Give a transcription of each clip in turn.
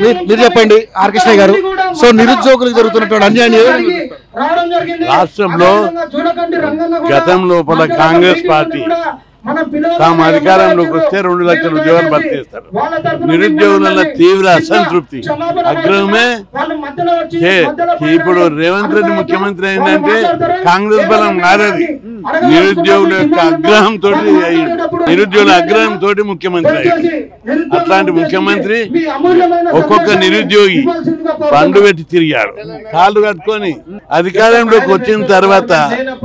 మీరు చెప్పండి ఆర్ కృష్ణయ్య గారు. సో నిరుద్యోగులకు జరుగుతున్నటువంటి అన్యాయం రాష్ట్రంలో గతం లోపల కాంగ్రెస్ పార్టీ తాము అధికారంలోకి వస్తే 2 లక్షల ఉద్యోగాలు భర్తీ చేస్తారు. నిరుద్యోగుల తీవ్ర అసంతృప్తి అగ్రహమే. ఇప్పుడు రేవంత్ రెడ్డి ముఖ్యమంత్రి అయిందంటే కాంగ్రెస్ బలం మారది. నిరుద్యోగుల యొక్క అగ్రహంతో ముఖ్యమంత్రి అయ్యాడు. అట్లాంటి ముఖ్యమంత్రి ఒక్కొక్క నిరుద్యోగి పండు పెట్టి తిరిగాడు. కాళ్ళు కట్టుకొని అధికారంలోకి వచ్చిన తర్వాత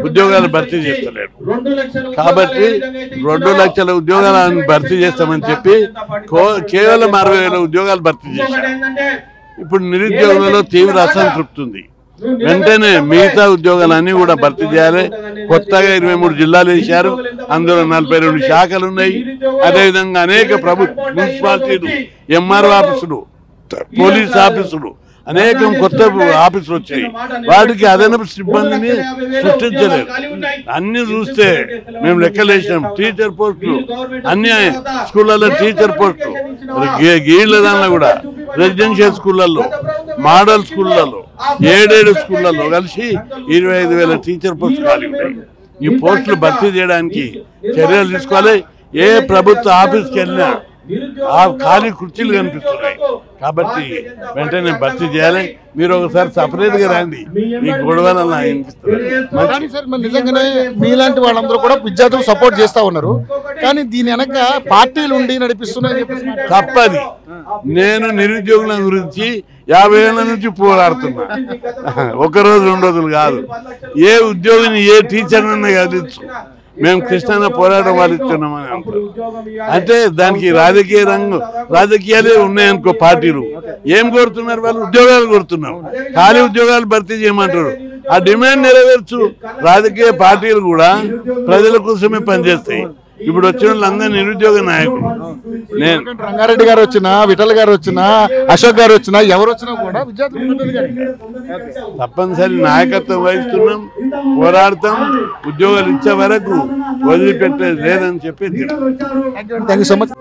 ఉద్యోగాలు భర్తీ చేస్తలేడు. కాబట్టి 2 లక్షల ఉద్యోగాలను భర్తీ చేస్తామని చెప్పి కేవలం 60,000 ఉద్యోగాలు భర్తీ చేశారు. ఇప్పుడు నిరుద్యోగులలో తీవ్ర అసంతృప్తి ఉంది. వెంటనే మిగతా ఉద్యోగాలన్నీ కూడా భర్తీ చేయాలి. కొత్తగా 23 జిల్లాలు వేశారు. అందులో 42 శాఖలు ఉన్నాయి. అదేవిధంగా అనేక ప్రభుత్వ మున్సిపాలిటీలు, ఎంఆర్ఓ ఆఫీసులు, పోలీస్ ఆఫీసులు, అనేకం కొత్త ఆఫీసులు వచ్చాయి. వాటికి అదనపు సిబ్బందిని సృష్టించలేదు. అన్ని చూస్తే మేము లెక్కలేసాం. టీచర్ పోస్టులు అన్ని స్కూళ్ళల్లో టీచర్ పోస్టులు, గీళ్ల దానిలో కూడా రెసిడెన్షియల్ స్కూళ్ళల్లో, మోడల్ స్కూళ్ళల్లో, 7 స్కూళ్ళల్లో కలిసి 25,000 టీచర్ పోస్టులు ఖాళీ ఉన్నాయి. ఈ పోస్టులు భర్తీ చేయడానికి చర్యలు తీసుకోవాలి. ఏ ప్రభుత్వ ఆఫీస్కి వెళ్ళినా ఆ ఖాళీ కుర్చీలు కనిపిస్తున్నాయి. కాబట్టి వెంటనే భర్తీ చేయాలి. మీరు ఒకసారి సపరేట్ గా రండి. ఈ గొడవలు నిజంగానే మీలాంటి వాళ్ళందరూ కూడా విద్యార్థులు సపోర్ట్ చేస్తా ఉన్నారు. కానీ దీని వెనక పార్టీలు ఉండి నడిపిస్తున్నాయి. తప్పది. నేను నిరుద్యోగుల గురించి 50 ఏళ్ల నుంచి పోరాడుతున్నా. 1 రోజు 2 రోజులు కాదు. ఏ ఉద్యోగిని ఏ టీచర్ అన్నా కదిలించు. మేము కృష్ణ పోరాటం వాళ్ళు ఇస్తున్నామని అంటారు. అంటే దానికి రాజకీయాలే ఉన్నాయనుకో. పార్టీలు ఏం కోరుతున్నారు? వాళ్ళు ఉద్యోగాలు కోరుతున్నారు. ఖాళీ ఉద్యోగాలు భర్తీ చేయమంటారు. ఆ డిమాండ్ నెరవేర్చు. రాజకీయ పార్టీలు కూడా ప్రజల కోసమే పనిచేస్తాయి. ఇప్పుడు వచ్చిన వాళ్ళందరూ నిరుద్యోగ నాయకులు. నేను రంగారెడ్డి గారు వచ్చినా, విఠల్ గారు వచ్చినా, అశోక్ గారు వచ్చినా, ఎవరు వచ్చినా కూడా తప్పనిసరి నాయకత్వం వహిస్తున్నాం, పోరాడతాం. ఉద్యోగాలు ఇచ్చే వరకు వదిలిపెట్టేది లేదని చెప్పి. Thank you so much.